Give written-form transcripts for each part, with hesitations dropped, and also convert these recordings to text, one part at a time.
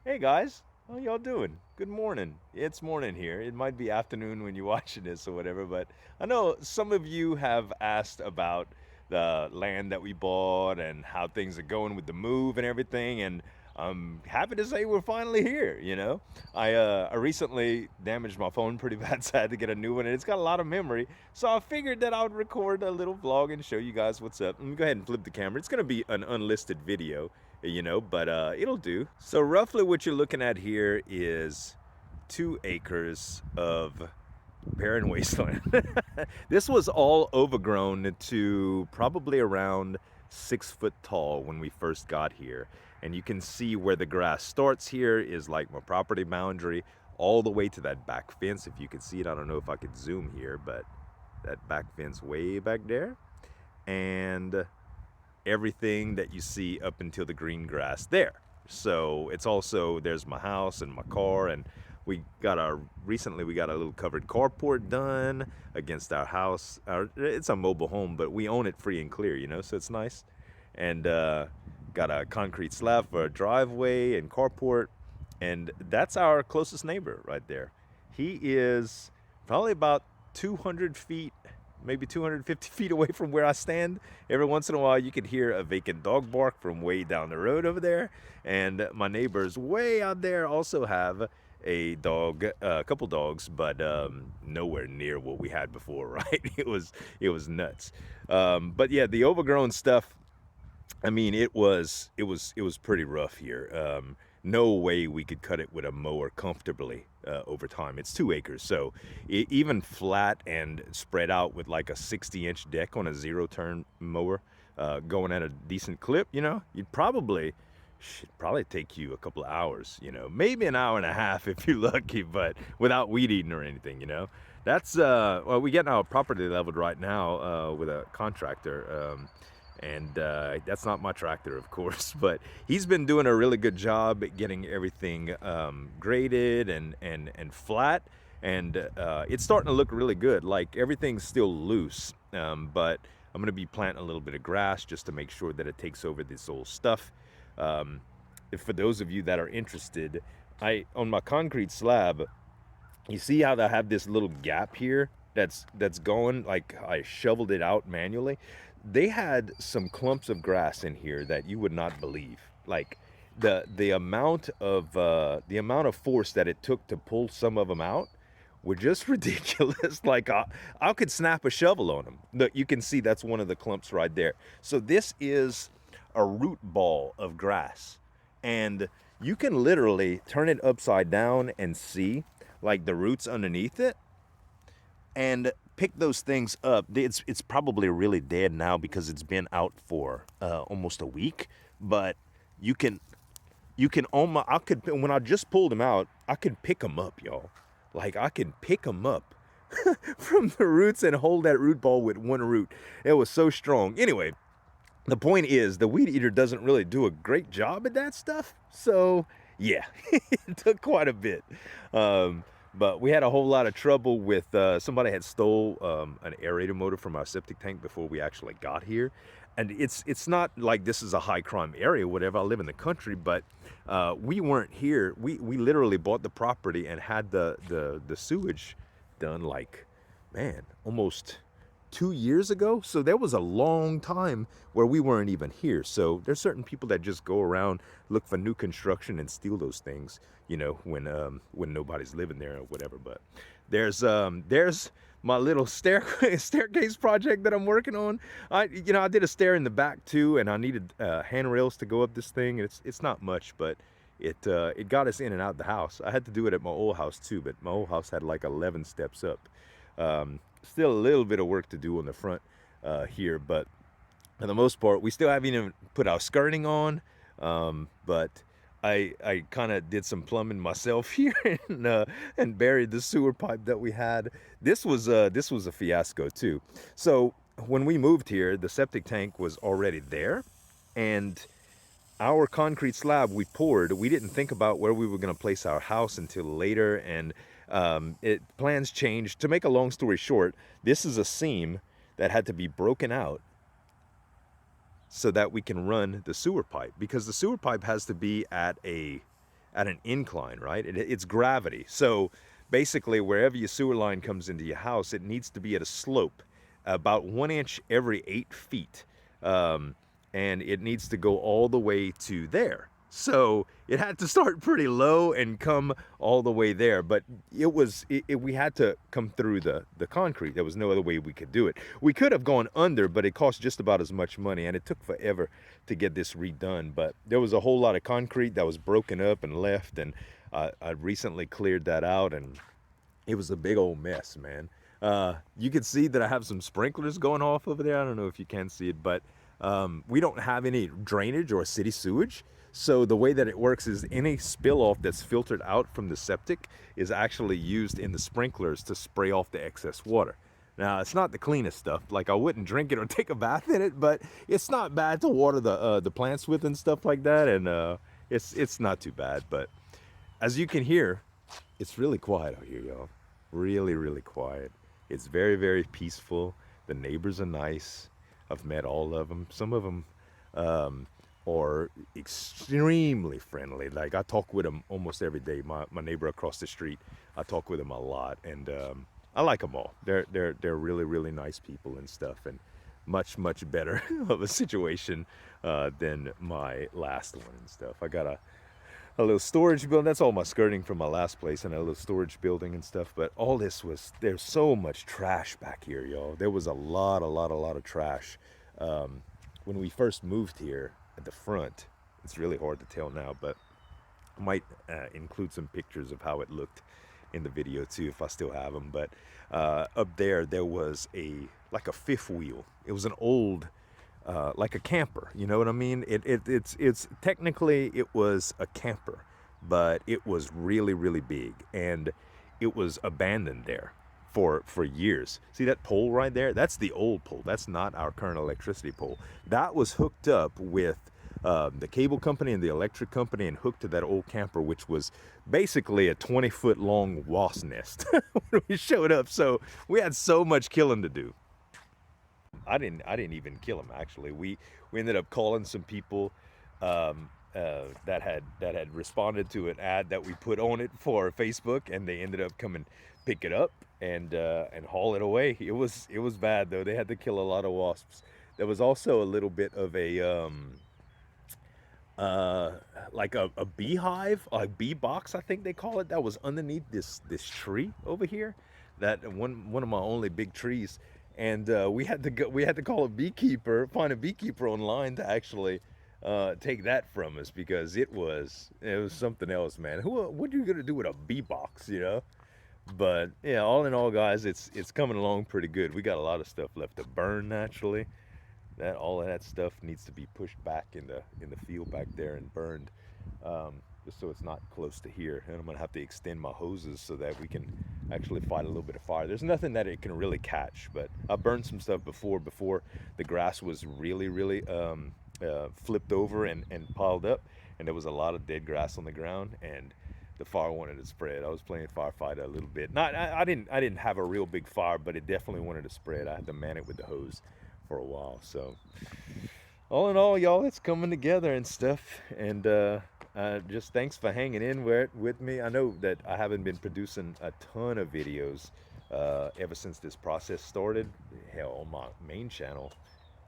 Hey guys, how y'all doing? Good morning. It's morning here. It might be afternoon when you're watching this or whatever, but I know some of you have asked about the land that we bought and how things are going with the move and everything, and I'm happy to say we're finally here. I recently damaged my phone pretty bad, so I had to get a new one, and it's got a lot of memory. So I figured that I would record a little vlog and show you guys what's up. Let me go ahead and flip the camera. It's gonna be an unlisted video, but it'll do. So roughly what you're looking at here is 2 acres of barren wasteland. This was all overgrown to probably around 6 foot tall when we first got here. And you can see where the grass starts here is like my property boundary all the way to that back fence. If you can see it, I don't know if I could zoom here, but that back fence way back there. And everything that you see up until the green grass there. So it's also, there's my house and my car, and recently we got a little covered carport done against our house. It's a mobile home, but we own it free and clear, so it's nice. And got a concrete slab for a driveway and carport, and that's our closest neighbor right there. He is probably about 200 feet, maybe 250 feet away from where I stand. Every once in a while, you can hear a vacant dog bark from way down the road over there. And my neighbors way out there also have a dog, a couple dogs, but nowhere near what we had before, right? It was nuts. But yeah, the overgrown stuff, I mean, it was pretty rough here. No way we could cut it with a mower comfortably over time. It's 2 acres, so even flat and spread out with like a 60-inch deck on a zero-turn mower, going at a decent clip, you'd probably should probably take you a couple of hours, maybe an hour and a half if you're lucky, but without weed eating or anything. That's well, we getting our property leveled right now with a contractor. And that's not my tractor, of course, but he's been doing a really good job at getting everything graded and flat, and it's starting to look really good. Like, everything's still loose, but I'm gonna be planting a little bit of grass just to make sure that it takes over this old stuff. um, for those of you that are interested, I on my concrete slab, you see how I have this little gap here that's going, like I shoveled it out manually. They had some clumps of grass in here that you would not believe. Like, the amount of force that it took to pull some of them out were just ridiculous. Like, I could snap a shovel on them. Look, you can see that's one of the clumps right there. So this is a root ball of grass, and you can literally turn it upside down and see like the roots underneath it and pick those things up. It's probably really dead now because it's been out for almost a week. But you can almost, I could, when I just pulled them out, I could pick them up, y'all. Like, I can pick them up from the roots and hold that root ball with one root. It was so strong. Anyway, the point is, the weed eater doesn't really do a great job at that stuff. So yeah, it took quite a bit. But we had a whole lot of trouble with somebody had stole an aerator motor from our septic tank before we actually got here. And it's not like this is a high crime area, whatever. I live in the country, but we weren't here. We literally bought the property and had the sewage done, like, man, almost 2 years ago. So there was a long time where we weren't even here. So there's certain people that just go around, look for new construction and steal those things, when nobody's living there or whatever. But there's my little staircase project that I'm working on. I did a stair in the back too, and I needed handrails to go up this thing. It's not much, but it got us in and out the house. I had to do it at my old house too, but my old house had like 11 steps up. Still a little bit of work to do on the front here, but for the most part, we still haven't even put our skirting on. But I kind of did some plumbing myself here, and buried the sewer pipe that we had. This was a fiasco too. So when we moved here, the septic tank was already there, and our concrete slab we poured, we didn't think about where we were going to place our house until later, and plans changed. To make a long story short, this is a seam that had to be broken out so that we can run the sewer pipe, because the sewer pipe has to be at a at an incline, right? It's gravity. So basically, wherever your sewer line comes into your house, it needs to be at a slope about 1 inch every 8 feet. Um, and it needs to go all the way to there. So it had to start pretty low and come all the way there. But we had to come through the concrete. There was no other way we could do it. We could have gone under, but it cost just about as much money, and it took forever to get this redone. But there was a whole lot of concrete that was broken up and left, and I recently cleared that out, and it was a big old mess, man. You can see that I have some sprinklers going off over there. I don't know if you can see it, but we don't have any drainage or city sewage. So the way that it works is any spill off that's filtered out from the septic is actually used in the sprinklers to spray off the excess water. Now, it's not the cleanest stuff. Like, I wouldn't drink it or take a bath in it, but it's not bad to water the plants with and stuff like that. And it's not too bad. But as you can hear, it's really quiet out here, y'all. Really, really quiet. It's very, very peaceful. The neighbors are nice. I've met all of them. Some of them are extremely friendly. Like, I talk with them almost every day. My neighbor across the street, I talk with him a lot, and I like them all. They're really, really nice people and stuff, and much, much better of a situation than my last one and stuff. I got a little storage building. That's all my skirting from my last place, and a little storage building and stuff. But all this there's so much trash back here, y'all. There was a lot of trash. When we first moved here at the front, it's really hard to tell now, but I might include some pictures of how it looked in the video too, if I still have them. But up there was like a fifth wheel. It was an old, like a camper, you know what I mean? It's technically it was a camper, but it was really, really big, and it was abandoned there for years. See that pole right there? That's the old pole. That's not our current electricity pole. That was hooked up with the cable company and the electric company, and hooked to that old camper, which was basically a 20-foot long wasp nest when we showed up. So we had so much killing to do. I didn't even kill him, actually. We ended up calling some people that had responded to an ad that we put on it for Facebook, and they ended up coming pick it up and haul it away. It was bad though. They had to kill a lot of wasps. There was also a little bit of a like a beehive, a bee box, I think they call it, that was underneath this tree over here. That one of my only big trees. And we had to call a beekeeper, find a beekeeper online to actually take that from us, because it was something else, man. What are you gonna do with a bee box, you know? But yeah, all in all, guys, it's coming along pretty good. We got a lot of stuff left to burn naturally. All of that stuff needs to be pushed back in the field back there and burned, just so it's not close to here. And I'm gonna have to extend my hoses so that we can actually fight a little bit of fire. There's nothing that it can really catch, but I burned some stuff before the grass was really, really flipped over and piled up, and there was a lot of dead grass on the ground, and the fire wanted to spread. I was playing firefighter a little bit. I didn't have a real big fire, but it definitely wanted to spread. I had to man it with the hose for a while. So all in all, y'all, it's coming together and stuff. And just thanks for hanging in with me. I know that I haven't been producing a ton of videos ever since this process started. Hell, on my main channel,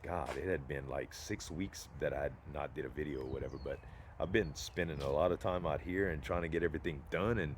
God, it had been like 6 weeks that I had not did a video or whatever. But I've been spending a lot of time out here and trying to get everything done, and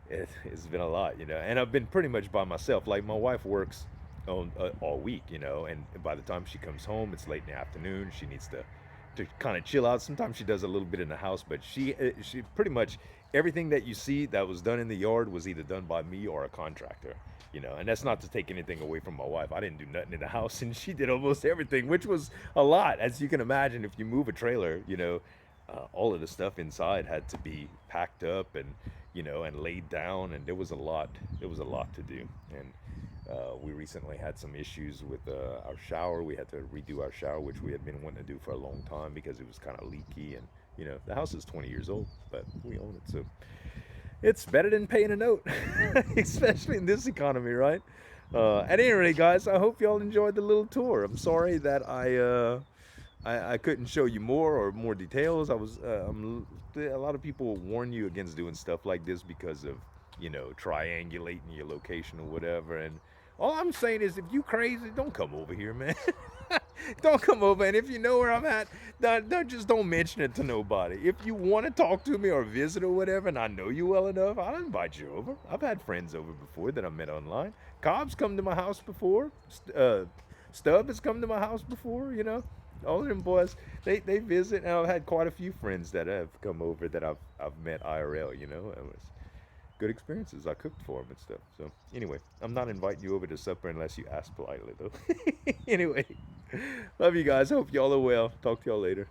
it's been a lot, you know. And I've been pretty much by myself. Like, my wife works on all week, you know, and by the time she comes home, it's late in the afternoon. She needs to kind of chill out. Sometimes she does a little bit in the house, but she pretty much everything that you see that was done in the yard was either done by me or a contractor, you know. And that's not to take anything away from my wife. I didn't do nothing in the house, and she did almost everything, which was a lot. As you can imagine, if you move a trailer, you know, all of the stuff inside had to be packed up and, you know, and laid down, and there was a lot to do. And we recently had some issues with our shower. We had to redo our shower, which we had been wanting to do for a long time because it was kind of leaky. And, you know, the house is 20 years old, but we own it, so it's better than paying a note, especially in this economy, right? At any rate, guys, I hope y'all enjoyed the little tour. I'm sorry that I I couldn't show you more details. A lot of people warn you against doing stuff like this because of, triangulating your location or whatever. And all I'm saying is, if you crazy, don't come over here, man. Don't come over. And if you know where I'm at, don't mention it to nobody. If you want to talk to me or visit or whatever, and I know you well enough, I'll invite you over. I've had friends over before that I met online. Cobb's come to my house before. Stub has come to my house before. All of them boys, they visit, and I've had quite a few friends that have come over that I've met IRL. It was good experiences. I cooked for them and stuff. So anyway, I'm not inviting you over to supper unless you ask politely, though. Anyway, love you guys. Hope y'all are well. Talk to y'all later.